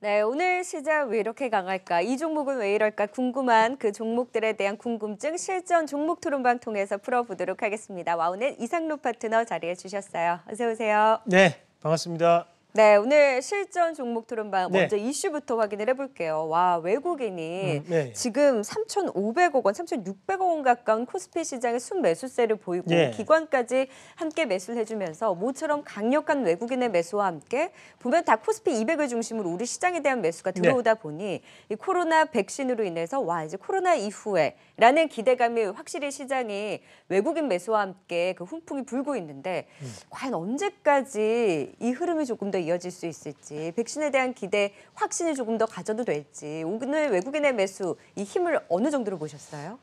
네, 오늘 시장 왜 이렇게 강할까? 이 종목은 왜 이럴까? 궁금한 그 종목들에 대한 궁금증 실전 종목 토론방 통해서 풀어보도록 하겠습니다. 와우넷 이상로 파트너 자리해 주셨어요. 어서 오세요. 네, 반갑습니다. 네, 오늘 실전 종목 토론방 네. 먼저 이슈부터 확인을 해볼게요. 와, 외국인이 네. 지금 3,500억 원, 3,600억 원 가까운 코스피 시장의 순매수세를 보이고 기관까지 함께 매수를 해주면서 모처럼 강력한 외국인의 매수와 함께 보면 다 코스피 200을 중심으로 우리 시장에 대한 매수가 들어오다 보니 이 코로나 백신으로 인해서 와, 이제 코로나 이후에 라는 기대감이 확실히 시장이 외국인 매수와 함께 그 훈풍이 불고 있는데 과연 언제까지 이 흐름이 조금 더 이어질 수 있을지, 백신에 대한 기대, 확신이 조금 더 가져도 될지, 오늘 외국인의 매수 이 힘을 어느 정도로 보셨어요?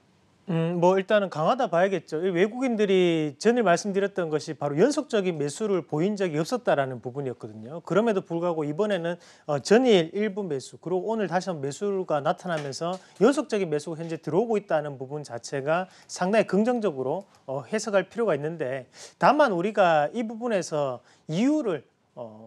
뭐 일단은 강하다 봐야겠죠. 외국인들이 전에 말씀드렸던 것이 바로 연속적인 매수를 보인 적이 없었다라는 부분이었거든요. 그럼에도 불구하고 이번에는 전일 일부 매수, 그리고 오늘 다시 한번 매수가 나타나면서 연속적인 매수가 현재 들어오고 있다는 부분 자체가 상당히 긍정적으로 해석할 필요가 있는데, 다만 우리가 이 부분에서 이유를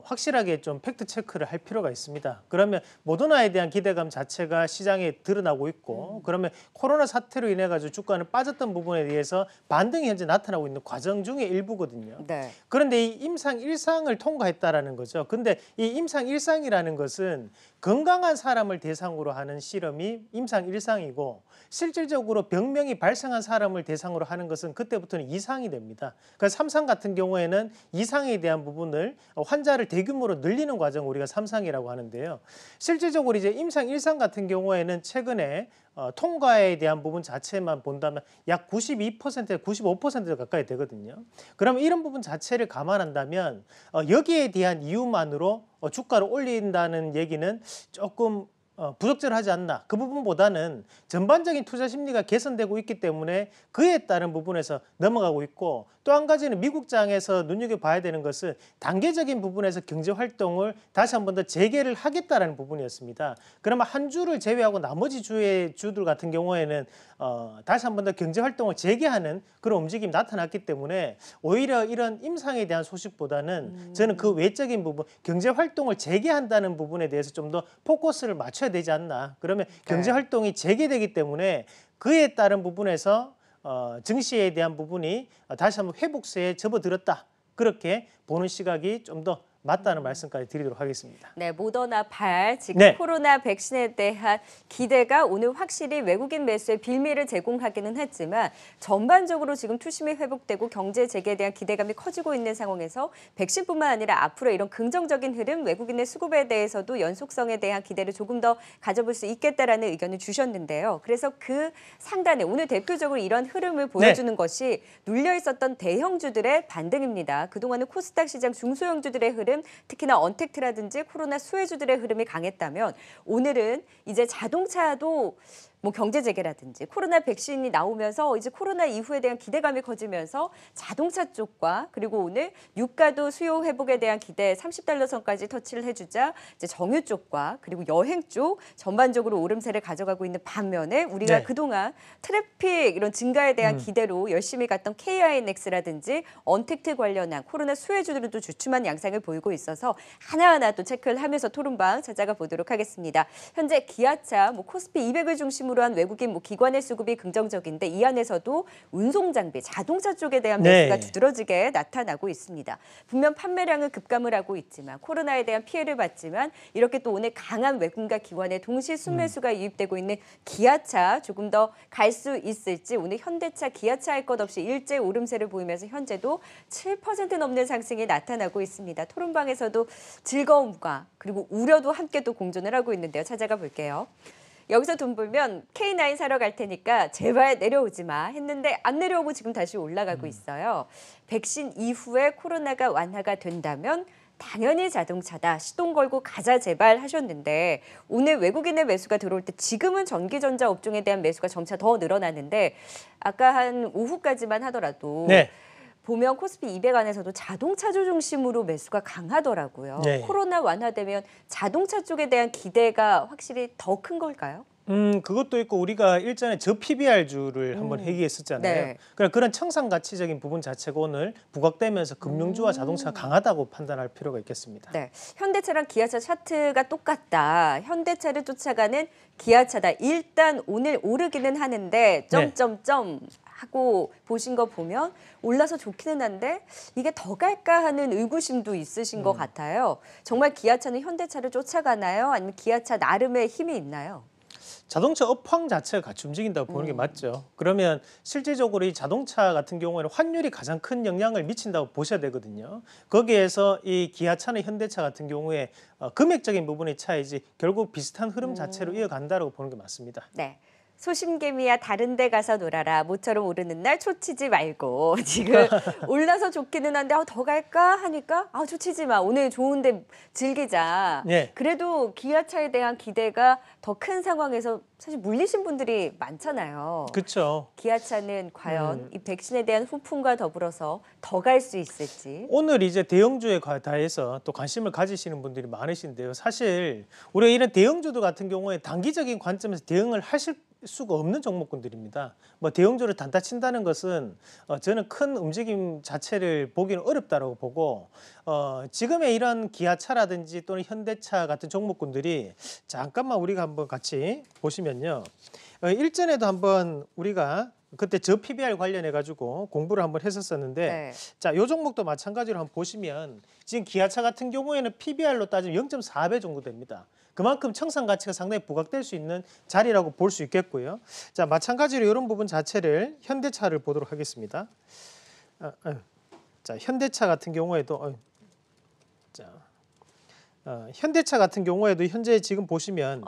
확실하게 좀 팩트 체크를 할 필요가 있습니다. 그러면 모더나에 대한 기대감 자체가 시장에 드러나고 있고, 그러면 코로나 사태로 인해 가지고 주가는 빠졌던 부분에 대해서 반등이 현재 나타나고 있는 과정 중에 일부거든요. 네. 그런데 이 임상 1상을 통과했다라는 거죠. 근데 이 임상 1상이라는 것은 건강한 사람을 대상으로 하는 실험이 임상 1상이고, 실질적으로 병명이 발생한 사람을 대상으로 하는 것은 그때부터는 2상이 됩니다. 그래서 3상 같은 경우에는 2상에 대한 부분을 환자를 대규모로 늘리는 과정을 우리가 3상이라고 하는데요. 실질적으로 이제 임상 1상 같은 경우에는 최근에 통과에 대한 부분 자체만 본다면 약 92%, 95% 가까이 되거든요. 그러면 이런 부분 자체를 감안한다면 여기에 대한 이유만으로 주가를 올린다는 얘기는 조금 부적절하지 않나. 그 부분보다는 전반적인 투자 심리가 개선되고 있기 때문에 그에 따른 부분에서 넘어가고 있고, 또 한 가지는 미국장에서 눈여겨봐야 되는 것은 단계적인 부분에서 경제활동을 다시 한 번 더 재개를 하겠다라는 부분이었습니다. 그러면 한 주를 제외하고 나머지 주들 같은 경우에는 다시 한 번 더 경제활동을 재개하는 그런 움직임이 나타났기 때문에 오히려 이런 임상에 대한 소식보다는 저는 그 외적인 부분, 경제활동을 재개한다는 부분에 대해서 좀 더 포커스를 맞춰야 되지 않나. 그러면 경제활동이 재개되기 때문에 그에 따른 부분에서 증시에 대한 부분이 다시 한번 회복세에 접어들었다. 그렇게 보는 시각이 좀 더 맞다는 말씀까지 드리도록 하겠습니다. 네, 모더나 발, 지금 코로나 백신에 대한 기대가 오늘 확실히 외국인 매수의 빌미를 제공하기는 했지만 전반적으로 지금 투심이 회복되고 경제 재개에 대한 기대감이 커지고 있는 상황에서 백신뿐만 아니라 앞으로 이런 긍정적인 흐름, 외국인의 수급에 대해서도 연속성에 대한 기대를 조금 더 가져볼 수 있겠다라는 의견을 주셨는데요. 그래서 그 상단에 오늘 대표적으로 이런 흐름을 보여주는 것이 눌려 있었던 대형주들의 반등입니다. 그동안은 코스닥 시장 중소형주들의 흐름, 특히나 언택트라든지 코로나 수혜주들의 흐름이 강했다면 오늘은 이제 자동차도 뭐 경제 재개라든지 코로나 백신이 나오면서 이제 코로나 이후에 대한 기대감이 커지면서 자동차 쪽과, 그리고 오늘 유가도 수요 회복에 대한 기대 30달러 선까지 터치를 해주자 이제 정유 쪽과 그리고 여행 쪽 전반적으로 오름세를 가져가고 있는 반면에 우리가 그동안 트래픽 이런 증가에 대한 기대로 열심히 갔던 KINX라든지 언택트 관련한 코로나 수혜주들도 주춤한 양상을 보이고 있어서 하나하나 또 체크를 하면서 토론방 찾아가 보도록 하겠습니다. 현재 기아차, 코스피 200을 중심으로 한 외국인 기관의 수급이 긍정적인데 이 안에서도 운송장비, 자동차 쪽에 대한 매수가 두드러지게 나타나고 있습니다. 분명 판매량은 급감을 하고 있지만 코로나에 대한 피해를 봤지만 이렇게 또 오늘 강한 외국인과 기관의 동시 순매수가 유입되고 있는 기아차 조금 더 갈 수 있을지, 오늘 현대차, 기아차 할 것 없이 일제 오름세를 보이면서 현재도 7% 넘는 상승이 나타나고 있습니다. 토론방에서도 즐거움과 그리고 우려도 함께 또 공존을 하고 있는데요. 찾아가 볼게요. 여기서 돈 벌면 K9 사러 갈 테니까 제발 내려오지 마 했는데 안 내려오고 지금 다시 올라가고 있어요. 백신 이후에 코로나가 완화가 된다면 당연히 자동차다. 시동 걸고 가자 제발 하셨는데 오늘 외국인의 매수가 들어올 때 지금은 전기전자 업종에 대한 매수가 점차 더 늘어나는데 아까 한 오후까지만 하더라도 보면 코스피 200 안에서도 자동차주 중심으로 매수가 강하더라고요. 코로나 완화되면 자동차 쪽에 대한 기대가 확실히 더 큰 걸까요? 그것도 있고 우리가 일전에 저PBR주를 한번 회귀했었잖아요. 네. 그러니까 그런 청산 가치적인 부분 자체가 오늘 부각되면서 금융주와 자동차가 강하다고 판단할 필요가 있겠습니다. 네. 현대차랑 기아차 차트가 똑같다. 현대차를 쫓아가는 기아차다. 일단 오늘 오르기는 하는데 점점점 하고 보신 거 보면 올라서 좋기는 한데 이게 더 갈까 하는 의구심도 있으신 것 같아요. 정말 기아차는 현대차를 쫓아가나요? 아니면 기아차 나름의 힘이 있나요? 자동차 업황 자체가 같이 움직인다고 보는 게 맞죠. 그러면 실질적으로 이 자동차 같은 경우에는 환율이 가장 큰 영향을 미친다고 보셔야 되거든요. 거기에서 이 기아차나 현대차 같은 경우에 금액적인 부분의 차이지 결국 비슷한 흐름 자체로 이어간다고 보는 게 맞습니다. 네. 소심개미야 다른 데 가서 놀아라. 모처럼 오르는 날 초치지 말고. 지금 올라서 좋기는 한데 더 갈까 하니까 초치지 마. 오늘 좋은데 즐기자. 네. 그래도 기아차에 대한 기대가 더 큰 상황에서 사실 물리신 분들이 많잖아요. 그렇죠. 기아차는 과연 이 백신에 대한 후풍과 더불어서 더 갈 수 있을지. 오늘 이제 대형주에 대해서 또 관심을 가지시는 분들이 많으신데요. 사실 우리가 이런 대형주들 같은 경우에 단기적인 관점에서 대응을 하실 수가 없는 종목군들입니다. 뭐 대형주를 단타 친다는 것은 저는 큰 움직임 자체를 보기는 어렵다고 보고 지금의 이런 기아차라든지 또는 현대차 같은 종목군들이 잠깐만 우리가 한번 같이 보시면요. 일전에도 한번 우리가 그때 저PBR 관련해 가지고 공부를 한번 했었었는데 네. 자, 이 종목도 마찬가지로 한번 보시면 지금 기아차 같은 경우에는 PBR로 따지면 0.4배 정도 됩니다. 그만큼 청산 가치가 상당히 부각될 수 있는 자리라고 볼 수 있겠고요. 자, 마찬가지로 이런 부분 자체를 현대차를 보도록 하겠습니다. 자, 현대차 같은 경우에도 현대차 같은 경우에도 현재 지금 보시면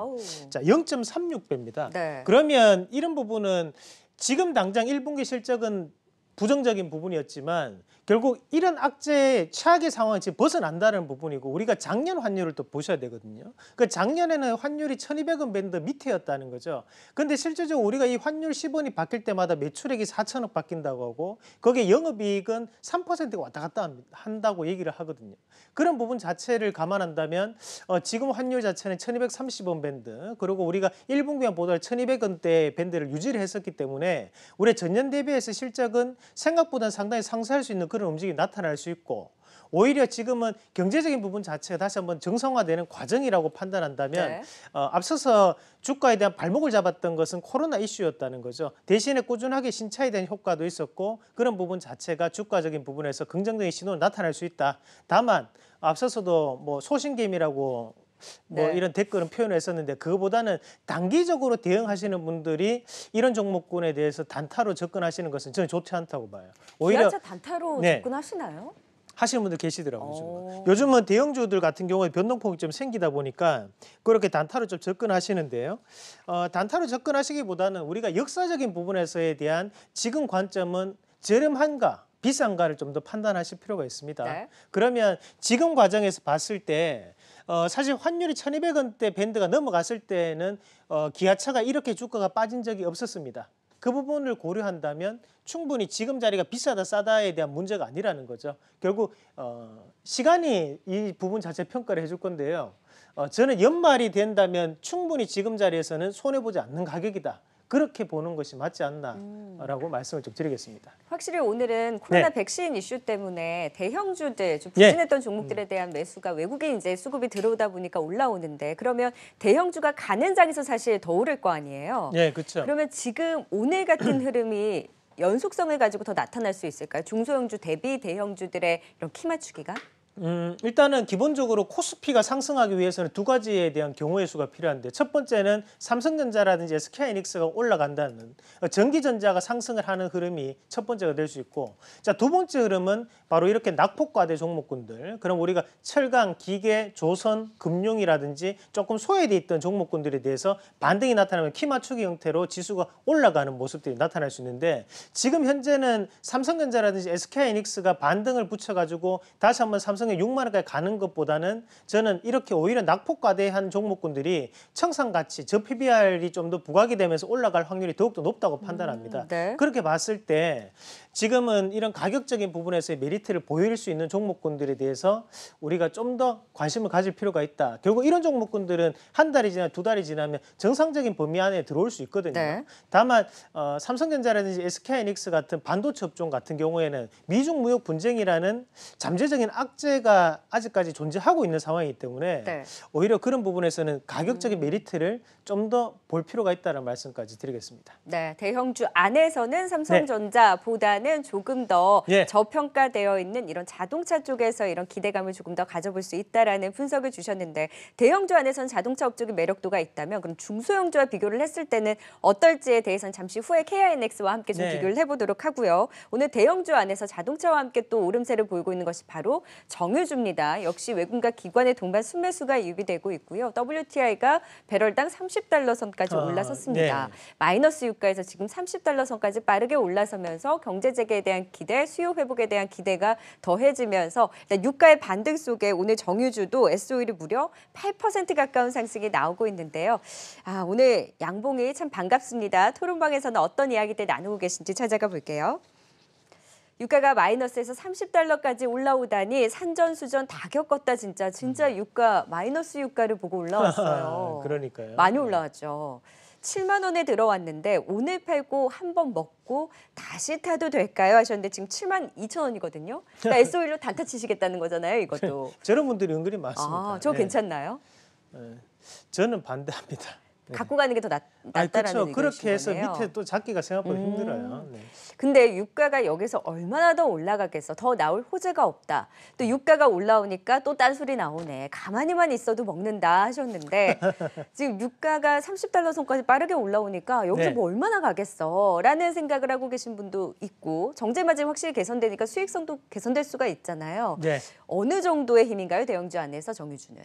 자, 0.36배입니다. 네. 그러면 이런 부분은 지금 당장 1분기 실적은 부정적인 부분이었지만 결국 이런 악재의 최악의 상황을 지금 벗어난다는 부분이고 우리가 작년 환율을 또 보셔야 되거든요. 그 작년에는 환율이 1,200원 밴드 밑에였다는 거죠. 근데 실제적으로 우리가 이 환율 10원이 바뀔 때마다 매출액이 4천억 바뀐다고 하고 거기에 영업이익은 3%가 왔다 갔다 한다고 얘기를 하거든요. 그런 부분 자체를 감안한다면 지금 환율 자체는 1,230원 밴드 그리고 우리가 1분기만 보다 1,200원대 밴드를 유지를 했었기 때문에 우리 전년 대비해서 실적은 생각보다는 상당히 상쇄할 수 있는 그런 움직임이 나타날 수 있고 오히려 지금은 경제적인 부분 자체가 다시 한번 정상화되는 과정이라고 판단한다면 앞서서 주가에 대한 발목을 잡았던 것은 코로나 이슈였다는 거죠. 대신에 꾸준하게 신차에 대한 효과도 있었고 그런 부분 자체가 주가적인 부분에서 긍정적인 신호를 나타날 수 있다. 다만 앞서서도 뭐 소신개미라고 이런 댓글은 표현했었는데 그거보다는 단기적으로 대응하시는 분들이 이런 종목군에 대해서 단타로 접근하시는 것은 저는 좋지 않다고 봐요. 오히려 기아차 단타로 접근하시나요? 하시는 분들 계시더라고요. 요즘은 대형주들 같은 경우에 변동폭이 좀 생기다 보니까 그렇게 단타로 좀 접근하시는데요. 단타로 접근하시기보다는 우리가 역사적인 부분에서에 대한 지금 관점은 저렴한가 비싼가를 좀 더 판단하실 필요가 있습니다. 네. 그러면 지금 과정에서 봤을 때 사실 환율이 1,200원대 밴드가 넘어갔을 때는 기아차가 이렇게 주가가 빠진 적이 없었습니다. 그 부분을 고려한다면 충분히 지금 자리가 비싸다 싸다에 대한 문제가 아니라는 거죠. 결국 시간이 이 부분 자체 평가를 해줄 건데요. 저는 연말이 된다면 충분히 지금 자리에서는 손해보지 않는 가격이다. 그렇게 보는 것이 맞지 않나라고 말씀을 좀 드리겠습니다. 확실히 오늘은 코로나 백신 이슈 때문에 대형주들 좀 부진했던 종목들에 대한 매수가 외국인 이제 수급이 들어오다 보니까 올라오는데 그러면 대형주가 가는 장에서 사실 더 오를 거 아니에요. 네, 그렇죠. 그러면 지금 오늘 같은 흐름이 연속성을 가지고 더 나타날 수 있을까요? 중소형주 대비 대형주들의 이런 키 맞추기가? 일단은 기본적으로 코스피가 상승하기 위해서는 두 가지에 대한 경우의 수가 필요한데 첫 번째는 삼성전자라든지 SK하이닉스가 올라간다는 전기전자가 상승을 하는 흐름이 첫 번째가 될 수 있고 자, 두 번째 흐름은 바로 이렇게 낙폭과대 종목군들 그럼 우리가 철강, 기계, 조선, 금융이라든지 조금 소외돼 있던 종목군들에 대해서 반등이 나타나면 키 맞추기 형태로 지수가 올라가는 모습들이 나타날 수 있는데 지금 현재는 삼성전자라든지 SK하이닉스가 반등을 붙여가지고 다시 한번 삼성의 6만 원까지 가는 것보다는 저는 이렇게 오히려 낙폭과대한 종목군들이 청산가치, 저PBR이 좀 더 부각이 되면서 올라갈 확률이 더욱더 높다고 판단합니다. 네. 그렇게 봤을 때 지금은 이런 가격적인 부분에서의 메리트를 보일 수 있는 종목군들에 대해서 우리가 좀 더 관심을 가질 필요가 있다. 결국 이런 종목군들은 한 달이 지나 두 달이 지나면 정상적인 범위 안에 들어올 수 있거든요. 네. 다만 삼성전자라든지 SK하이닉스 같은 반도체 업종 같은 경우에는 미중 무역 분쟁이라는 잠재적인 악재가 아직까지 존재하고 있는 상황이기 때문에 네. 오히려 그런 부분에서는 가격적인 메리트를 좀 더 볼 필요가 있다는 말씀까지 드리겠습니다. 네, 대형주 안에서는 삼성전자보다는 조금 더 예. 저평가되어 있는 이런 자동차 쪽에서 이런 기대감을 조금 더 가져볼 수 있다라는 분석을 주셨는데 대형주 안에서는 자동차 업종의 매력도가 있다면 그럼 중소형주와 비교를 했을 때는 어떨지에 대해서는 잠시 후에 KINX와 함께 좀 네. 비교를 해보도록 하고요. 오늘 대형주 안에서 자동차와 함께 또 오름세를 보이고 있는 것이 바로 정유주입니다. 역시 외국인과 기관의 동반 순매수가 유입되고 있고요. WTI가 배럴당 30달러 선까지 올라섰습니다. 네. 마이너스 유가에서 지금 30달러 선까지 빠르게 올라서면서 경제 재개에 대한 기대, 수요 회복에 대한 기대가 더해지면서 일단 유가의 반등 속에 오늘 정유주도 S-오일이 무려 8% 가까운 상승이 나오고 있는데요. 오늘 양봉이 참 반갑습니다. 토론방에서는 어떤 이야기들 나누고 계신지 찾아가 볼게요. 유가가 마이너스에서 30달러까지 올라오다니 산전수전 다 겪었다 진짜 유가 마이너스 유가를 보고 올라왔어요. 그러니까요. 많이 올라왔죠. 7만 원에 들어왔는데 오늘 팔고 한 번 먹고 다시 타도 될까요? 하셨는데 지금 7만 2천 원이거든요. 그러니까 S-오일로 단타 치시겠다는 거잖아요, 이것도. 저런 분들이 은근히 많습니다. 저 네. 괜찮나요? 저는 반대합니다. 네. 갖고 가는 게 더 낫다라는 그렇죠. 의견이신 그렇게 해서 거네요. 밑에 또 잡기가 생각보다 힘들어요. 네. 근데 유가가 여기서 얼마나 더 올라가겠어. 더 나올 호재가 없다. 또 유가가 올라오니까 또 딴소리 나오네. 가만히만 있어도 먹는다 하셨는데 지금 유가가 30달러 선까지 빠르게 올라오니까 여기서 네. 뭐 얼마나 가겠어 라는 생각을 하고 계신 분도 있고 정제마진 확실히 개선되니까 수익성도 개선될 수가 있잖아요. 네. 어느 정도의 힘인가요? 대형주 안에서 정유주는.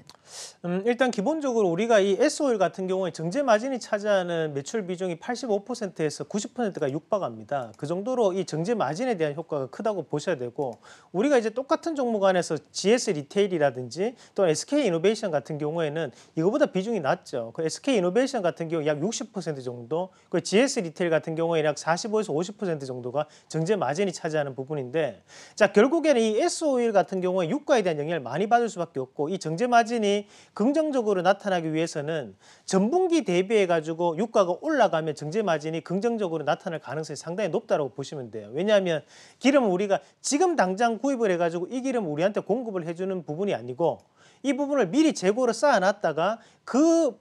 일단 기본적으로 우리가 이 S-오일 같은 경우에 정제 마진이 차지하는 매출 비중이 85%에서 90%가 육박합니다. 그 정도로 이 정제 마진에 대한 효과가 크다고 보셔야 되고 우리가 이제 똑같은 종목 안에서 GS 리테일이라든지 또 SK 이노베이션 같은 경우에는 이거보다 비중이 낮죠. 그 SK 이노베이션 같은 경우 약 60% 정도, 그 GS 리테일 같은 경우에는 약 45에서 50% 정도가 정제 마진이 차지하는 부분인데 자 결국에는 이 S-오일 같은 경우에 유가에 대한 영향을 많이 받을 수밖에 없고 이 정제 마진이 긍정적으로 나타나기 위해서는 전분기 대비해 가지고 유가가 올라가면 정제 마진이 긍정적으로 나타날 가능성이 상당히 높다고 보시면 돼요. 왜냐하면 기름은 우리가 지금 당장 구입을 해가지고 이 기름 우리한테 공급을 해주는 부분이 아니고 이 부분을 미리 재고로 쌓아놨다가 그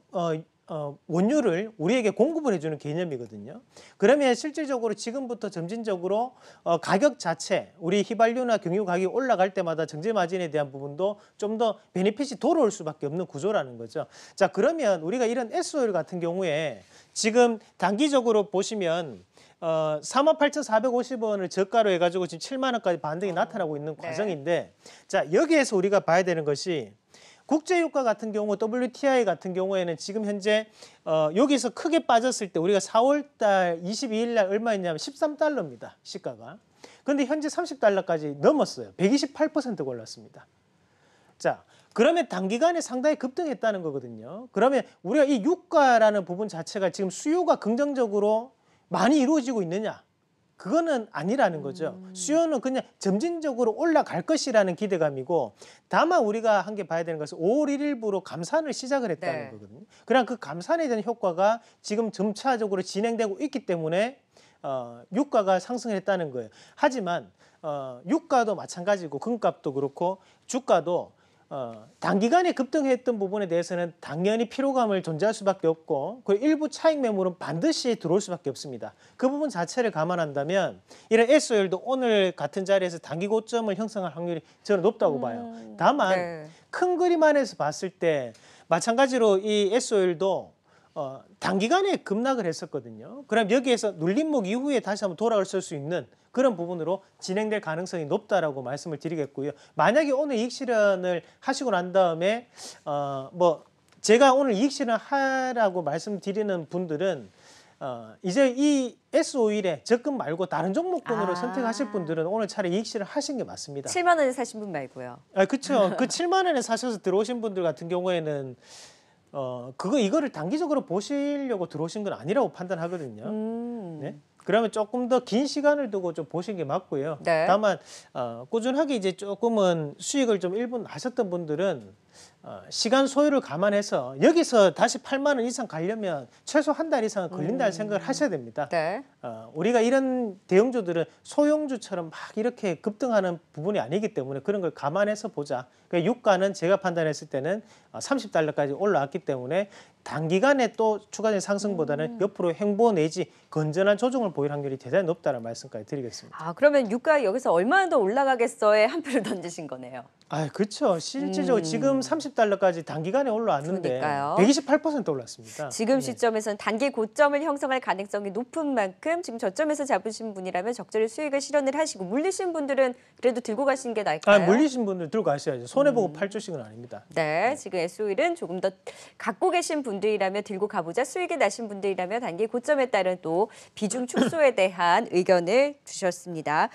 원유를 우리에게 공급을 해주는 개념이거든요. 그러면 실질적으로 지금부터 점진적으로 가격 자체, 우리 휘발유나 경유 가격이 올라갈 때마다 정제 마진에 대한 부분도 좀 더 베네핏이 돌아올 수밖에 없는 구조라는 거죠. 자, 그러면 우리가 이런 S-오일 같은 경우에 지금 단기적으로 보시면 48,450원을 저가로 해가지고 지금 7만 원까지 반등이 나타나고 있는 과정인데 자, 여기에서 우리가 봐야 되는 것이 국제유가 같은 경우 WTI 같은 경우에는 지금 현재 여기서 크게 빠졌을 때 우리가 4월달 22일 날 얼마였냐면 13달러입니다. 시가가. 그런데 현재 30달러까지 넘었어요. 128% 올랐습니다. 자, 그러면 단기간에 상당히 급등했다는 거거든요. 그러면 우리가 이 유가라는 부분 자체가 지금 수요가 긍정적으로 많이 이루어지고 있느냐? 그거는 아니라는 거죠. 수요는 그냥 점진적으로 올라갈 것이라는 기대감이고 다만 우리가 한 개 봐야 되는 것은 5월 1일부로 감산을 시작을 했다는 거거든요. 그럼 그 감산에 대한 효과가 지금 점차적으로 진행되고 있기 때문에 유가가 상승했다는 거예요. 하지만 유가도 마찬가지고 금값도 그렇고 주가도 단기간에 급등했던 부분에 대해서는 당연히 피로감을 존재할 수밖에 없고 그 일부 차익 매물은 반드시 들어올 수밖에 없습니다. 그 부분 자체를 감안한다면 이런 S-오일도 오늘 같은 자리에서 단기 고점을 형성할 확률이 저는 높다고 봐요. 다만 큰 그림 안에서 봤을 때 마찬가지로 이 S-오일도 단기간에 급락을 했었거든요. 그럼 여기에서 눌림목 이후에 다시 한번 돌아올 수 있는 그런 부분으로 진행될 가능성이 높다라고 말씀을 드리겠고요. 만약에 오늘 이익 실현을 하시고 난 다음에 제가 오늘 이익 실현 하라고 말씀드리는 분들은 이제 이 S-오일에 적금 말고 다른 종목군으로 선택하실 분들은 오늘 차라리 이익 실현 하신 게 맞습니다. 7만 원에 사신 분 말고요. 그렇죠. 그 7만 원에 사셔서 들어오신 분들 같은 경우에는 이거를 단기적으로 보시려고 들어오신 건 아니라고 판단하거든요. 네? 그러면 조금 더 긴 시간을 두고 좀 보신 게 맞고요. 네. 다만 꾸준하게 이제 조금은 수익을 좀 일부 하셨던 분들은 시간 소요를 감안해서 여기서 다시 8만 원 이상 가려면 최소 한 달 이상은 걸린다는 생각을 하셔야 됩니다. 네. 우리가 이런 대형주들은 소형주처럼 막 이렇게 급등하는 부분이 아니기 때문에 그런 걸 감안해서 보자. 그러니까 유가는 제가 판단했을 때는 30달러까지 올라왔기 때문에 단기간에 또 추가적인 상승보다는 옆으로 횡보 내지 건전한 조정을 보일 확률이 대단히 높다는 말씀까지 드리겠습니다. 아, 그러면 유가 여기서 얼마나 더 올라가겠어에 한 표를 던지신 거네요. 아, 그렇죠. 실질적으로 지금 30달러까지 단기간에 올라왔는데 그러니까요. 128% 올랐습니다. 지금 시점에서는 단기 고점을 형성할 가능성이 높은 만큼 지금 저점에서 잡으신 분이라면 적절히 수익을 실현을 하시고 물리신 분들은 그래도 들고 가시는 게 나을까요? 물리신 분들 들고 가셔야죠. 손해보고 팔 주식은 아닙니다. 네, 지금 SO일은 조금 더 갖고 계신 분들이라면 들고 가보자. 수익이 나신 분들이라면 단기 고점에 따른 또 비중 축소에 대한 의견을 주셨습니다.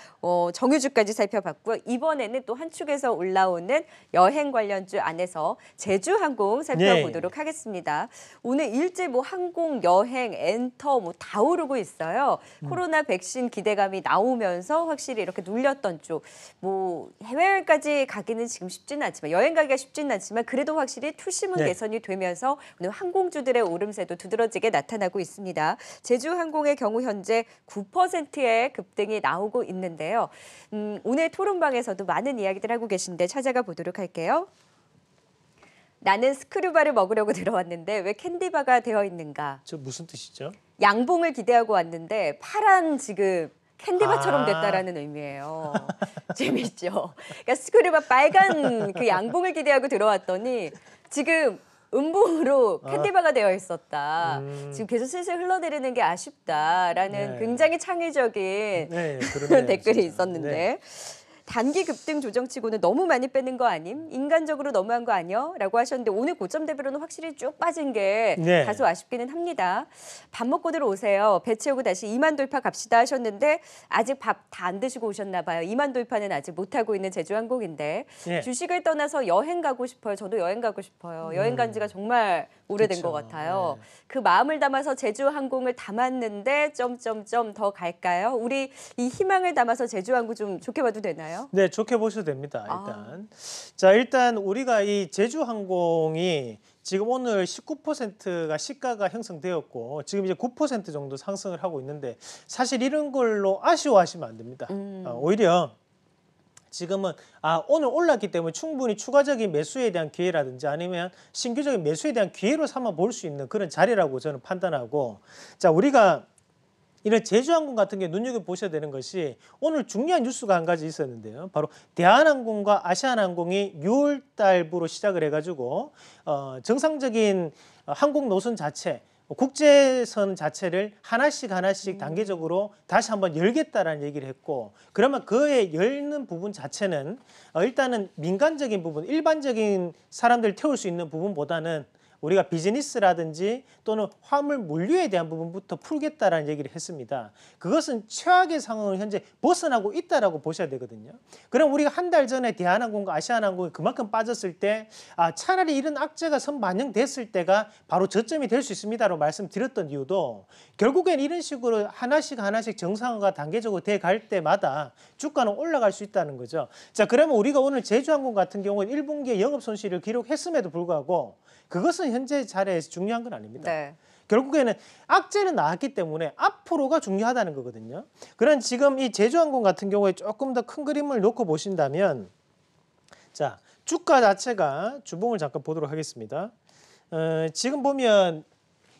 정유주까지 살펴봤고요. 이번에는 또 한 축에서 올라오는 여행 관련주 안에서 제주항공 살펴보도록 하겠습니다. 오늘 일제 항공, 여행, 엔터 다 오르고 있어요. 코로나 백신 기대감이 나오면서 확실히 이렇게 눌렸던 쪽. 해외여행까지 가기는 지금 쉽지는 않지만 여행 가기가 쉽지는 않지만 그래도 확실히 투심은 개선이 되면서 오늘 항공주들의 오름세도 두드러지게 나타나고 있습니다. 제주항공의 경우 현재 9%의 급등이 나오고 있는데요. 오늘 토론방에서도 많은 이야기들 하고 계신데 찾아가 보도록 할게요. 나는 스크류바를 먹으려고 들어왔는데 왜 캔디바가 되어 있는가? 저 무슨 뜻이죠? 양봉을 기대하고 왔는데 파란 지금 캔디바처럼 됐다라는 의미예요. 재밌죠? 그러니까 스크류바 빨간 그 양봉을 기대하고 들어왔더니 지금 음봉으로 캔디바가 되어 있었다. 지금 계속 슬슬 흘러내리는 게 아쉽다라는 굉장히 창의적인 그런 댓글이 있었는데 단기 급등 조정치고는 너무 많이 빼는 거 아님? 인간적으로 너무한 거 아니요? 라고 하셨는데 오늘 고점 대비로는 확실히 쭉 빠진 게 다소 아쉽기는 합니다. 밥 먹고들 오세요. 배 채우고 다시 2만 돌파 갑시다 하셨는데 아직 밥 다 안 드시고 오셨나 봐요. 2만 돌파는 아직 못하고 있는 제주항공인데 주식을 떠나서 여행 가고 싶어요. 저도 여행 가고 싶어요. 여행 간 지가 정말 오래된 것 같아요. 그 마음을 담아서 제주항공을 담았는데 점점점 더 갈까요? 우리 이 희망을 담아서 제주항공 좀 좋게 봐도 되나요? 네, 좋게 보셔도 됩니다. 일단. 자, 일단 우리가 이 제주항공이 지금 오늘 19%가 시가가 형성되었고 지금 이제 9% 정도 상승을 하고 있는데 사실 이런 걸로 아쉬워하시면 안 됩니다. 오히려 지금은 오늘 올랐기 때문에 충분히 추가적인 매수에 대한 기회라든지 아니면 신규적인 매수에 대한 기회로 삼아 볼 수 있는 그런 자리라고 저는 판단하고 자, 우리가 이런 제주항공 같은 게 눈여겨보셔야 되는 것이 오늘 중요한 뉴스가 한 가지 있었는데요. 바로 대한항공과 아시아나항공이 6월 달부로 시작을 해가지고 정상적인 항공 노선 자체, 국제선 자체를 하나씩 단계적으로 다시 한번 열겠다라는 얘기를 했고 그러면 그에 열는 부분 자체는 일단은 민간적인 부분, 일반적인 사람들 태울 수 있는 부분보다는 우리가 비즈니스라든지 또는 화물 물류에 대한 부분부터 풀겠다라는 얘기를 했습니다. 그것은 최악의 상황을 현재 벗어나고 있다라고 보셔야 되거든요. 그럼 우리가 한 달 전에 대한항공과 아시아나항공이 그만큼 빠졌을 때 차라리 이런 악재가 선반영됐을 때가 바로 저점이 될 수 있습니다라고 말씀드렸던 이유도 결국엔 이런 식으로 하나씩 정상화가 단계적으로 돼갈 때마다 주가는 올라갈 수 있다는 거죠. 자, 그러면 우리가 오늘 제주항공 같은 경우는 1분기에 영업 손실을 기록했음에도 불구하고 그것은 현재 자리에서 중요한 건 아닙니다. 결국에는 악재는 나왔기 때문에 앞으로가 중요하다는 거거든요. 그런 지금 이 제주항공 같은 경우에 조금 더 큰 그림을 놓고 보신다면 자, 주가 자체가 주봉을 잠깐 보도록 하겠습니다. 지금 보면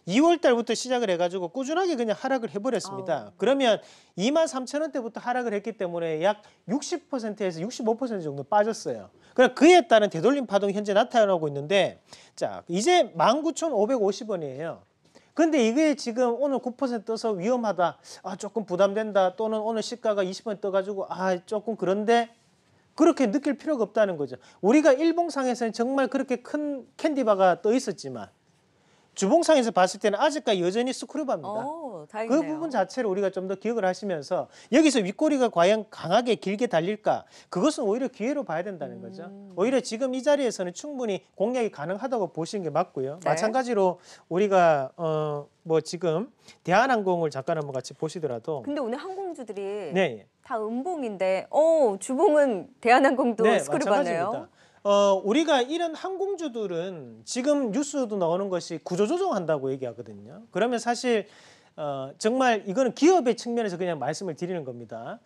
2월 달부터 시작을 해가지고 꾸준하게 그냥 하락을 해버렸습니다. 그러면 23,000원대부터 하락을 했기 때문에 약 60%에서 65% 정도 빠졌어요. 그럼 그에 따른 되돌림 파동이 현재 나타나고 있는데 자, 이제 19,550원이에요. 근데 이게 지금 오늘 9% 떠서 위험하다. 조금 부담된다. 또는 오늘 시가가 20원 떠가지고 조금 그런데 그렇게 느낄 필요가 없다는 거죠. 우리가 일봉상에서는 정말 그렇게 큰 캔디바가 떠 있었지만 주봉상에서 봤을 때는 아직까지 여전히 스크류바입니다. 그 다행이네요. 부분 자체를 우리가 좀 더 기억을 하시면서 여기서 윗꼬리가 과연 강하게 길게 달릴까? 그것은 오히려 기회로 봐야 된다는 거죠. 오히려 지금 이 자리에서는 충분히 공략이 가능하다고 보시는 게 맞고요. 네. 마찬가지로 우리가 뭐 지금 대한항공을 잠깐 한번 같이 보시더라도 근데 오늘 항공주들이 네. 다 음봉인데 주봉은 대한항공도 네, 스크류 받네요. 마찬가지입니다. 우리가 이런 항공주들은 지금 뉴스도 나오는 것이 구조조정한다고 얘기하거든요. 그러면 사실 정말 이거는 기업의 측면에서 그냥 말씀을 드리는 겁니다.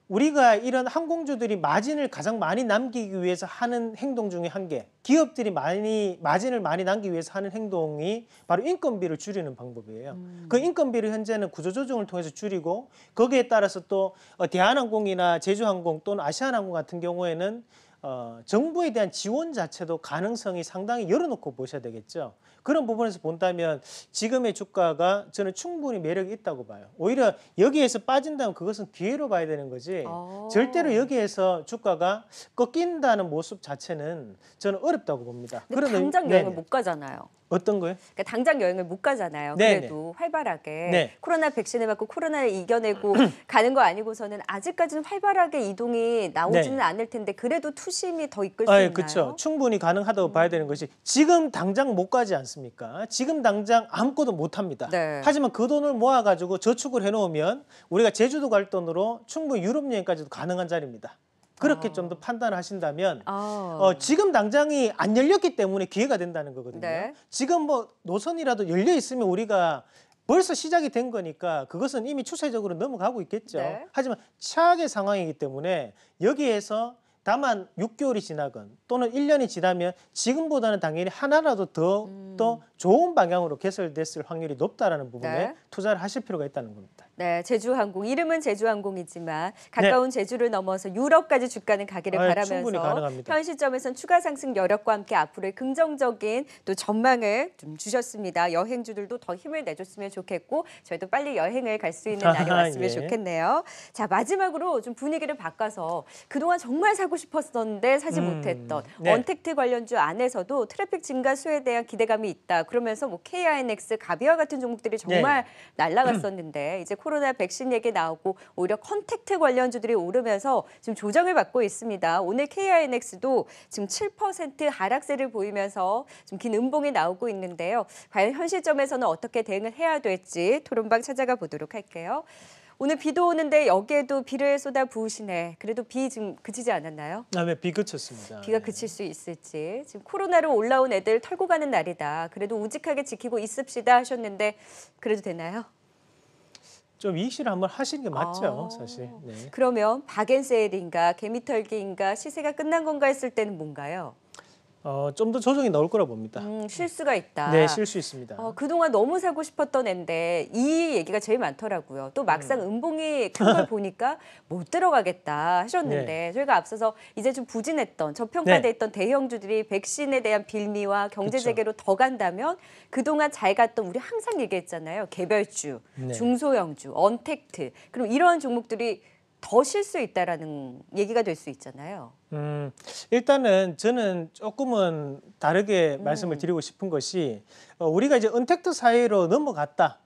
우리가 이런 항공주들이 마진을 가장 많이 남기기 위해서 하는 행동 중에 한 개, 기업들이 마진을 많이 남기기 위해서 하는 행동이 바로 인건비를 줄이는 방법이에요. 그 인건비를 현재는 구조조정을 통해서 줄이고 거기에 따라서 또 대한항공이나 제주항공 또는 아시아나항공 같은 경우에는 정부에 대한 지원 자체도 가능성이 상당히 열어놓고 보셔야 되겠죠. 그런 부분에서 본다면 지금의 주가가 저는 충분히 매력이 있다고 봐요. 오히려 여기에서 빠진다면 그것은 기회로 봐야 되는 거지. 절대로 여기에서 주가가 꺾인다는 모습 자체는 저는 어렵다고 봅니다. 근데 당장 여행을 못 가잖아요. 어떤 거요? 그러니까 당장 여행을 못 가잖아요. 네네. 그래도 활발하게 네. 코로나 백신을 맞고 코로나를 이겨내고 가는 거 아니고서는 아직까지는 활발하게 이동이 나오지는 네. 않을 텐데 그래도 투심이 더 이끌 수 있나요? 그렇죠. 충분히 가능하다고 봐야 되는 것이 지금 당장 못 가지 않습니까? 지금 당장 아무것도 못 합니다. 네. 하지만 그 돈을 모아가지고 저축을 해놓으면 우리가 제주도 갈 돈으로 충분히 유럽 여행까지도 가능한 자리입니다. 그렇게 좀 더 판단을 하신다면 지금 당장이 안 열렸기 때문에 기회가 된다는 거거든요. 네. 지금 뭐 노선이라도 열려 있으면 우리가 벌써 시작이 된 거니까 그것은 이미 추세적으로 넘어가고 있겠죠. 네. 하지만 최악의 상황이기 때문에 여기에서 다만 6개월이 지나건 또는 1년이 지나면 지금보다는 당연히 하나라도 더 좋은 방향으로 개설됐을 확률이 높다라는 부분에 네. 투자를 하실 필요가 있다는 겁니다. 네, 제주항공 이름은 제주항공이지만 가까운 제주를 넘어서 유럽까지 주가는 가기를 충분히 바라면서 가능합니다. 현 시점에선 추가 상승 여력과 함께 앞으로의 긍정적인 또 전망을 좀 주셨습니다. 여행주들도 더 힘을 내줬으면 좋겠고 저희도 빨리 여행을 갈 수 있는 날이 왔으면 예. 좋겠네요. 자, 마지막으로 좀 분위기를 바꿔서 그동안 정말 사고 싶었었는데 사지 못했던 네. 언택트 관련주 안에서도 트래픽 증가 수에 대한 기대감이 있다. 그러면서 뭐 KINX, 가비와 같은 종목들이 정말 날아갔었는데 이제 코로나 백신 얘기 나오고 오히려 컨택트 관련주들이 오르면서 지금 조정을 받고 있습니다. 오늘 KINX도 지금 7% 하락세를 보이면서 좀 긴 음봉이 나오고 있는데요. 과연 현 시점에서는 어떻게 대응을 해야 될지 토론방 찾아가 보도록 할게요. 오늘 비도 오는데 여기에도 비를 쏟아 부으시네. 그래도 비 지금 그치지 않았나요? 네, 비 그쳤습니다. 비가 그칠 수 있을지. 지금 코로나로 올라온 애들 털고 가는 날이다. 그래도 우직하게 지키고 있읍시다 하셨는데 그래도 되나요? 좀 이익실을 한번 하시는 게 맞죠, 사실. 네. 그러면 박앤세일인가 개미털기인가 시세가 끝난 건가 했을 때는 뭔가요? 좀 더 조정이 나올 거라 봅니다. 실수가 있다. 네, 실 수 있습니다. 그동안 너무 사고 싶었던 앤데 이 얘기가 제일 많더라고요. 또 막상 음봉이 큰 걸 보니까 못 들어가겠다 하셨는데 저희가 앞서서 이제 좀 부진했던 저평가돼 있던 대형주들이 백신에 대한 빌미와 경제 재개로 더 간다면 그동안 잘 갔던 우리 항상 얘기했잖아요. 개별주, 중소형주, 언택트 그럼 이러한 종목들이 더 쉴 수 있다라는 얘기가 될 수 있잖아요. 일단은 저는 조금은 다르게 말씀을 드리고 싶은 것이 우리가 이제 언택트 사회로 넘어갔다.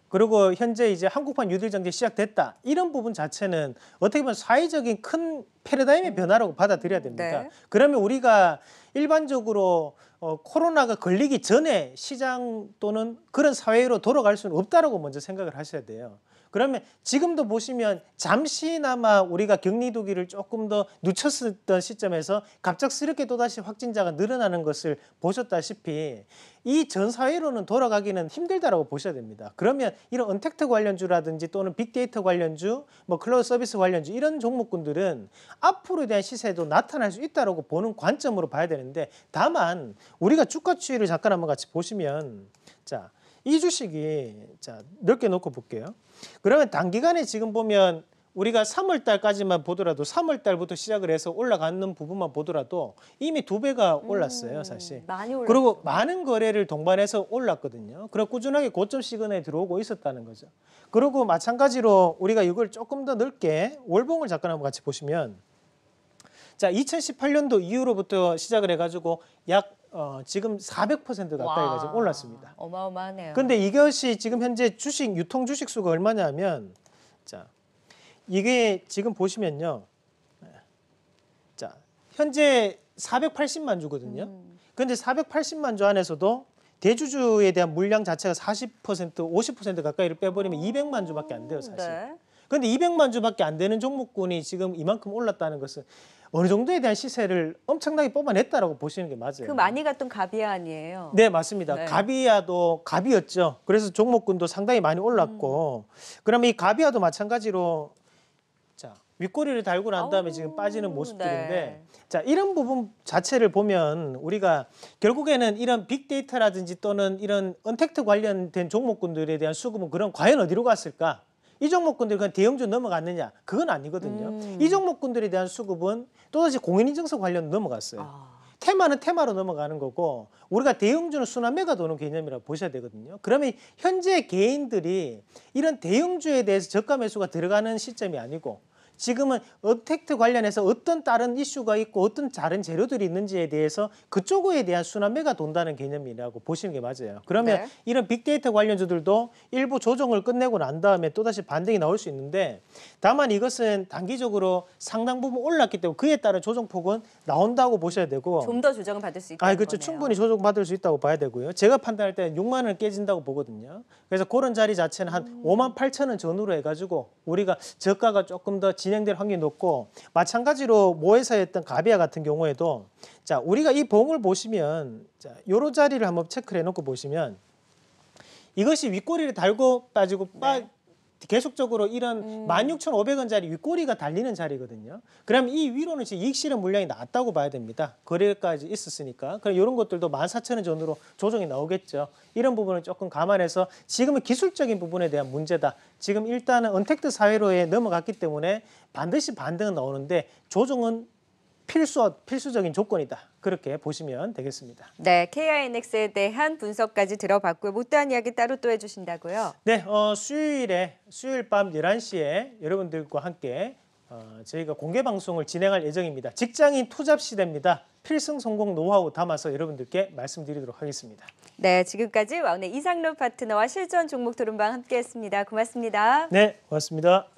그리고 현재 이제 한국판 뉴딜 정책 시작됐다. 이런 부분 자체는 어떻게 보면 사회적인 큰 패러다임의 변화라고 받아들여야 됩니다. 네. 그러면 우리가 일반적으로 코로나가 걸리기 전에 시장 또는 그런 사회로 돌아갈 수는 없다라고 먼저 생각을 하셔야 돼요. 그러면 지금도 보시면 잠시나마 우리가 격리 두기를 조금 더 늦췄었던 시점에서 갑작스럽게 또다시 확진자가 늘어나는 것을 보셨다시피 이 전 사회로는 돌아가기는 힘들다라고 보셔야 됩니다. 그러면 이런 언택트 관련주라든지 또는 빅데이터 관련주, 뭐 클라우드 서비스 관련주 이런 종목군들은 앞으로에 대한 시세도 나타날 수 있다라고 보는 관점으로 봐야 되는데 다만 우리가 주가 추이를 잠깐 한번 같이 보시면 자, 이 주식이 자, 넓게 놓고 볼게요. 그러면 단기간에 지금 보면 우리가 3월 달까지만 보더라도 3월 달부터 시작을 해서 올라가는 부분만 보더라도 이미 2배가 올랐어요, 사실. 많이 올랐죠. 그리고 많은 거래를 동반해서 올랐거든요. 그리고 꾸준하게 고점 시그널에 들어오고 있었다는 거죠. 그리고 마찬가지로 우리가 이걸 조금 더 넓게 월봉을 잠깐 한번 같이 보시면 자, 2018년도 이후로부터 시작을 해가지고 약 지금 400% 가까이가 지금 올랐습니다. 어마어마하네요. 근데 이것이 지금 현재 유통 주식 수가 얼마냐면, 자, 이게 지금 보시면요. 자, 현재 480만 주거든요. 근데 480만 주 안에서도 대주주에 대한 물량 자체가 40%, 50% 가까이를 빼버리면 200만 주밖에 안 돼요, 사실. 네. 근데 200만 주밖에 안 되는 종목군이 지금 이만큼 올랐다는 것은 어느 정도에 대한 시세를 엄청나게 뽑아냈다라고 보시는 게 맞아요. 그 많이 갔던 가비아 아니에요? 네, 맞습니다. 네. 가비아도 갑이었죠. 그래서 종목군도 상당히 많이 올랐고, 그러면 이 가비아도 마찬가지로 자, 윗꼬리를 달고 난 다음에 지금 빠지는 모습들인데, 네. 자, 이런 부분 자체를 보면 우리가 결국에는 이런 빅데이터라든지 또는 이런 언택트 관련된 종목군들에 대한 수급은 그럼 과연 어디로 갔을까? 이 종목군들이 그냥 대형주 넘어갔느냐? 그건 아니거든요. 이 종목군들에 대한 수급은 또다시 공인인증서 관련 넘어갔어요. 테마는 테마로 넘어가는 거고 우리가 대형주는 순환매가 도는 개념이라고 보셔야 되거든요. 그러면 현재 개인들이 이런 대형주에 대해서 저가 매수가 들어가는 시점이 아니고 지금은 언택트 관련해서 어떤 다른 이슈가 있고 어떤 다른 재료들이 있는지에 대해서 그쪽에 대한 순환매가 돈다는 개념이라고 보시는 게 맞아요. 그러면 네. 이런 빅데이터 관련주들도 일부 조정을 끝내고 난 다음에 또다시 반등이 나올 수 있는데 다만 이것은 단기적으로 상당 부분 올랐기 때문에 그에 따른 조정폭은 나온다고 보셔야 되고 좀 더 조정을 받을 수 있다는 그렇죠. 거네요. 충분히 조정받을 수 있다고 봐야 되고요. 제가 판단할 때는 6만 원 깨진다고 보거든요. 그래서 그런 자리 자체는 한 5만 8천 원 전후로 해가지고 우리가 저가가 조금 더 진행될 확률이 높고 마찬가지로 모에서 했던 가비아 같은 경우에도 자 우리가 이 봉을 보시면 자 요런 자리를 한번 체크를 해놓고 보시면 이것이 윗꼬리를 달고 빠지고 계속적으로 이런 16,500원짜리 윗꼬리가 달리는 자리거든요. 그럼 이 위로는 지금 이익 실현 물량이 낮다고 봐야 됩니다. 거래까지 있었으니까. 그럼 이런 것들도 14,000원 전후로 조정이 나오겠죠. 이런 부분을 조금 감안해서 지금은 기술적인 부분에 대한 문제다. 지금 일단은 언택트 사회로에 넘어갔기 때문에 반드시 반등은 나오는데 조정은 필수적인 조건이다. 그렇게 보시면 되겠습니다. 네, KINX에 대한 분석까지 들어봤고요. 못다한 이야기 따로 또 해주신다고요? 네, 수요일 밤 11시에 여러분들과 함께 저희가 공개 방송을 진행할 예정입니다. 직장인 투잡 시대입니다. 필승 성공 노하우 담아서 여러분들께 말씀드리도록 하겠습니다. 네, 지금까지 와운의 이상로 파트너와 실전 종목 토론방 함께했습니다. 고맙습니다. 네, 고맙습니다.